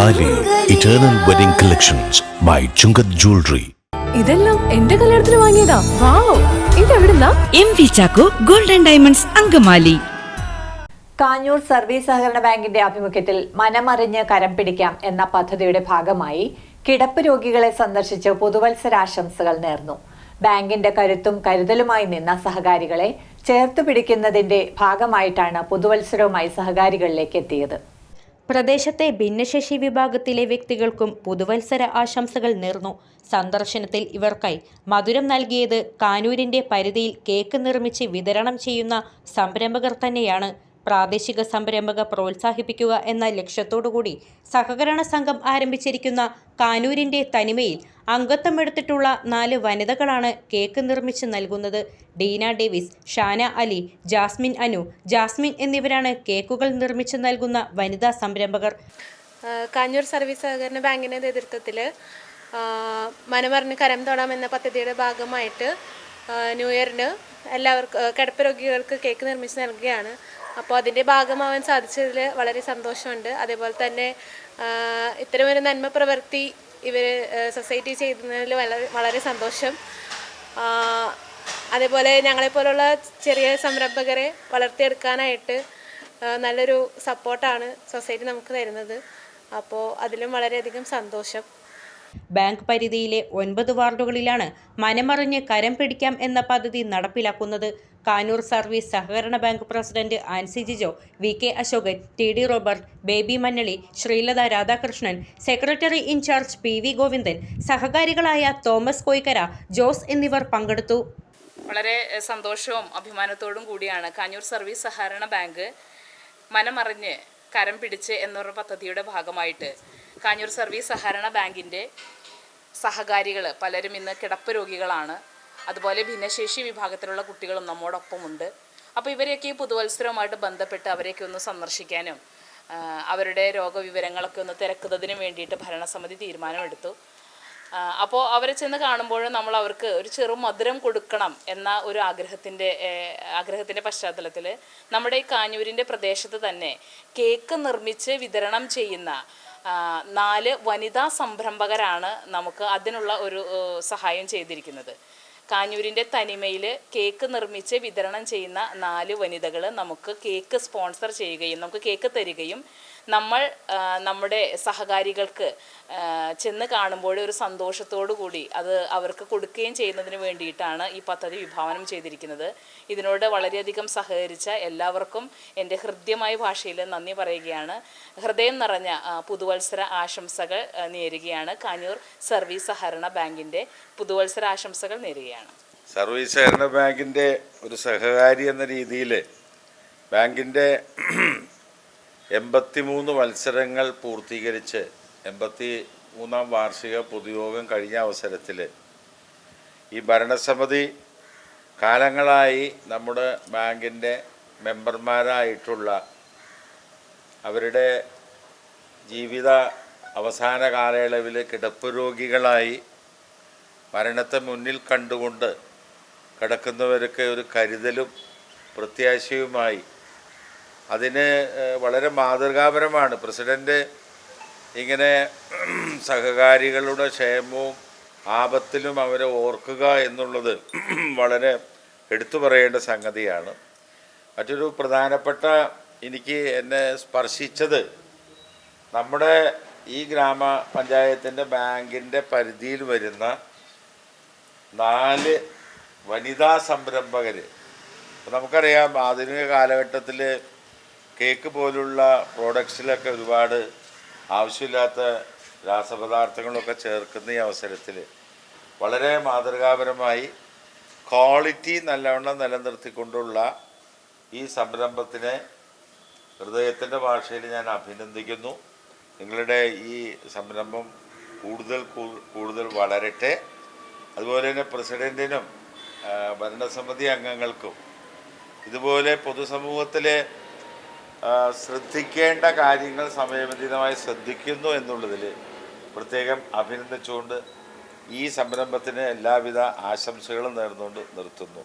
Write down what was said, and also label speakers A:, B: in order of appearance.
A: താലി eternal wedding collections by Chungath jewellery.
B: ഇതെല്ലാം എന്റെ കല്യാണത്തിന് വാങ്ങിയതാ. വാവ്, ഇതെവിടുന്നാ?
C: M V. Chacko golden diamonds Angamaly.
D: Kanjoor service സഹകരണ ബാങ്കിന്റെ ആഭിമുഖ്യത്തിൽ മനമറിഞ്ഞ് കരം പിടിക്കാം എന്ന പദ്ധതിയുടെ ഭാഗമായി കിടപ്പ് രോഗികളെ സന്ദർശിച്ച് പുതുവത്സരാശംസകൾ നേർന്നു. ബാങ്കിന്റെ കരുത്തും കരുതലുമായി നിന്ന സഹകാരികളെ ചേർത്ത് പിടിക്കുന്നതിന്റെ ഭാഗമായിട്ടാണ് പുതുവത്സരവുമായി സഹകാരികളിലേക്ക് എത്തിയത്.
E: പ്രദേശത്തെ ഭിന്നശേഷി വിഭാഗത്തിലെ വ്യക്തികൾക്കും പുതുവത്സര ആശംസകൾ നേർന്നു. സന്ദർശനത്തിൽ ഇവർക്കായി മധുരം നൽകിയത് കാനൂരിന്റെ പരിധിയിൽ കേക്ക് നിർമ്മിച്ച് വിതരണം ചെയ്യുന്ന സംരംഭകർ തന്നെയാണ്. പ്രാദേശിക സംരംഭക പ്രോത്സാഹിപ്പിക്കുക എന്ന ലക്ഷ്യത്തോടുകൂടി സഹകരണ സംഘം ആരംഭിച്ചിരിക്കുന്ന കാനൂരിന്റെ തനിമയിൽ അംഗത്വമെടുത്തിട്ടുള്ള 4 വനിതകളാണ് കേക്ക് നിർമ്മിച്ച് നൽകുന്നത്. ഡീന ഡേവിസ്, ഷാന അലി, ജാസ്മിൻ അനു, ജാസ്മിൻ എന്നിവരാണ് കേക്കുകൾ നിർമ്മിച്ച് നൽകുന്ന വനിതാ സംരംഭകർ.
F: കാഞ്ഞൂർ സർവീസ് സഹകരണ ബാങ്കിൻ്റെ നേതൃത്വത്തിൽ മനമറിഞ്ഞ് കരം തൊടാം എന്ന പദ്ധതിയുടെ ഭാഗമായിട്ട് ന്യൂ ഇയറിന് എല്ലാവർക്കും കിടപ്പ് രോഗികൾക്ക് കേക്ക് നിർമ്മിച്ച് നൽകുകയാണ്. അപ്പോൾ അതിൻ്റെ ഭാഗമാവാൻ സാധിച്ചതിൽ വളരെ സന്തോഷമുണ്ട്. അതേപോലെ തന്നെ ഇത്തരമൊരു നന്മ പ്രവൃത്തി ഇവർ സൊസൈറ്റി ചെയ്യുന്നതിൽ വളരെ സന്തോഷം. അതേപോലെ ഞങ്ങളെപ്പോലുള്ള ചെറിയ സംരംഭകരെ വളർത്തിയെടുക്കാനായിട്ട് നല്ലൊരു സപ്പോർട്ടാണ് സൊസൈറ്റി നമുക്ക് തരുന്നത്. അപ്പോൾ അതിലും വളരെയധികം സന്തോഷം.
E: ബാങ്ക് പരിധിയിലെ 9 വാർഡുകളിലാണ് മനമറിഞ്ഞ് കരം പിടിക്കാം എന്ന പദ്ധതി നടപ്പിലാക്കുന്നത്. കാനൂർ സർവീസ് സഹകരണ bank president Ancy Jijo, V K. Ashokan, T D. Robert, Baby Mannali, Sreelatha Radhakrishnan, secretary in charge P V. Govindan, സഹകാരികളായ തോമസ് കോയിക്കര, ജോസ് എന്നിവർ പങ്കെടുത്തു.
G: വളരെ സന്തോഷവും അഭിമാനത്തോടും കൂടിയാണ് കാഞ്ഞൂർ സർവീസ് സഹകരണ ബാങ്ക് മനമറിഞ്ഞ് കരം പിടിച്ച് എന്നൊരു പദ്ധതിയുടെ ഭാഗമായിട്ട് കാഞ്ഞൂർ സർവീസ് സഹകരണ ബാങ്കിൻ്റെ സഹകാരികൾ പലരും ഇന്ന് കിടപ്പ് രോഗികളാണ്. അതുപോലെ ഭിന്നശേഷി വിഭാഗത്തിലുള്ള കുട്ടികളും നമ്മോടൊപ്പമുണ്ട്. അപ്പോൾ ഇവരെയൊക്കെ ഈ പുതുവത്സരവുമായിട്ട് ബന്ധപ്പെട്ട് അവരെയൊക്കെ ഒന്ന് സന്ദർശിക്കാനും അവരുടെ രോഗവിവരങ്ങളൊക്കെ ഒന്ന് തിരക്കുന്നതിനും വേണ്ടിയിട്ട് ഭരണസമിതി തീരുമാനമെടുത്തു. അപ്പോൾ അവരെ ചെന്ന് കാണുമ്പോൾ നമ്മൾ അവർക്ക് ഒരു ചെറു മധുരം കൊടുക്കണം എന്ന ഒരു ആഗ്രഹത്തിൻ്റെ പശ്ചാത്തലത്തിൽ നമ്മുടെ ഈ കാഞ്ഞൂരിൻ്റെ പ്രദേശത്ത് തന്നെ കേക്ക് നിർമ്മിച്ച് വിതരണം ചെയ്യുന്ന 4 വനിതാ സംരംഭകരാണ് നമുക്ക് അതിനുള്ള ഒരു സഹായം ചെയ്തിരിക്കുന്നത്. കാഞ്ഞൂരിൻ്റെ തനിമയിൽ കേക്ക് നിർമ്മിച്ച് വിതരണം ചെയ്യുന്ന 4 വനിതകൾ നമുക്ക് കേക്ക് സ്പോൺസർ ചെയ്യുകയും നമുക്ക് കേക്ക് തരികയും നമ്മൾ നമ്മുടെ സഹകാരികൾക്ക് ചെന്ന് കാണുമ്പോൾ ഒരു സന്തോഷത്തോടു കൂടി അത് അവർക്ക് കൊടുക്കുകയും ചെയ്യുന്നതിന് വേണ്ടിയിട്ടാണ് ഈ പദ്ധതി വിഭാവനം ചെയ്തിരിക്കുന്നത്. ഇതിനോട് വളരെയധികം സഹകരിച്ച എല്ലാവർക്കും എൻ്റെ ഹൃദ്യമായ ഭാഷയിൽ നന്ദി പറയുകയാണ്. ഹൃദയം നിറഞ്ഞ പുതുവത്സര ആശംസകൾ നേരുകയാണ്. കാഞ്ഞൂർ സർവീസ് സഹകരണ ബാങ്കിൻ്റെ പുതുവത്സര ആശംസകൾ നേരുകയാണ്.
H: സർവീസ് സഹകരണ ബാങ്കിൻ്റെ ഒരു സഹകാരി എന്ന രീതിയിൽ ബാങ്കിൻ്റെ 83 മത്സരങ്ങൾ പൂർത്തീകരിച്ച് 83ാം വാർഷിക പൊതുയോഗം കഴിഞ്ഞ അവസരത്തിൽ ഈ ഭരണസമിതി കാലങ്ങളായി നമ്മുടെ ബാങ്കിൻ്റെ മെമ്പർമാരായിട്ടുള്ള അവരുടെ ജീവിത അവസാന കാലയളവിൽ കിടപ്പ് രോഗികളായി മരണത്തെ മുന്നിൽ കണ്ടുകൊണ്ട് കിടക്കുന്നവർക്ക് ഒരു കരുതലും പ്രത്യാശയുമായി അതിന് വളരെ മാതൃകാപരമാണ്. പ്രസിഡൻ്റ് ഇങ്ങനെ സഹകാരികളുടെ ക്ഷേമവും ആപത്തിലും അവരെ ഓർക്കുക എന്നുള്ളത് വളരെ എടുത്തു പറയേണ്ട സംഗതിയാണ്. മറ്റൊരു പ്രധാനപ്പെട്ട എന്നെ സ്പർശിച്ചത് നമ്മുടെ ഈ ഗ്രാമപഞ്ചായത്തിൻ്റെ ബാങ്കിൻ്റെ പരിധിയിൽ വരുന്ന 4 വനിതാ സംരംഭകർ. നമുക്കറിയാം ആധുനിക കാലഘട്ടത്തിൽ കേക്ക് പോലുള്ള പ്രോഡക്ട്സിലൊക്കെ ഒരുപാട് ആവശ്യമില്ലാത്ത രാസപദാർത്ഥങ്ങളൊക്കെ ചേർക്കുന്ന ഈ അവസരത്തിൽ വളരെ മാതൃകാപരമായി ക്വാളിറ്റി നല്ലവണ്ണം നിലനിർത്തിക്കൊണ്ടുള്ള ഈ സംരംഭത്തിനെ ഹൃദയത്തിൻ്റെ ഭാഷയിൽ ഞാൻ അഭിനന്ദിക്കുന്നു. നിങ്ങളുടെ ഈ സംരംഭം കൂടുതൽ വളരട്ടെ. അതുപോലെ തന്നെ പ്രസിഡൻറ്റിനും ഭരണസമിതി അംഗങ്ങൾക്കും ഇതുപോലെ പൊതുസമൂഹത്തിലെ ശ്രദ്ധിക്കേണ്ട കാര്യങ്ങൾ സമയബന്ധിതമായി ശ്രദ്ധിക്കുന്നു എന്നുള്ളതിൽ പ്രത്യേകം അഭിനന്ദിച്ചുകൊണ്ട് ഈ സംരംഭത്തിന് എല്ലാവിധ ആശംസകളും നേർന്നുകൊണ്ട് നിർത്തുന്നു.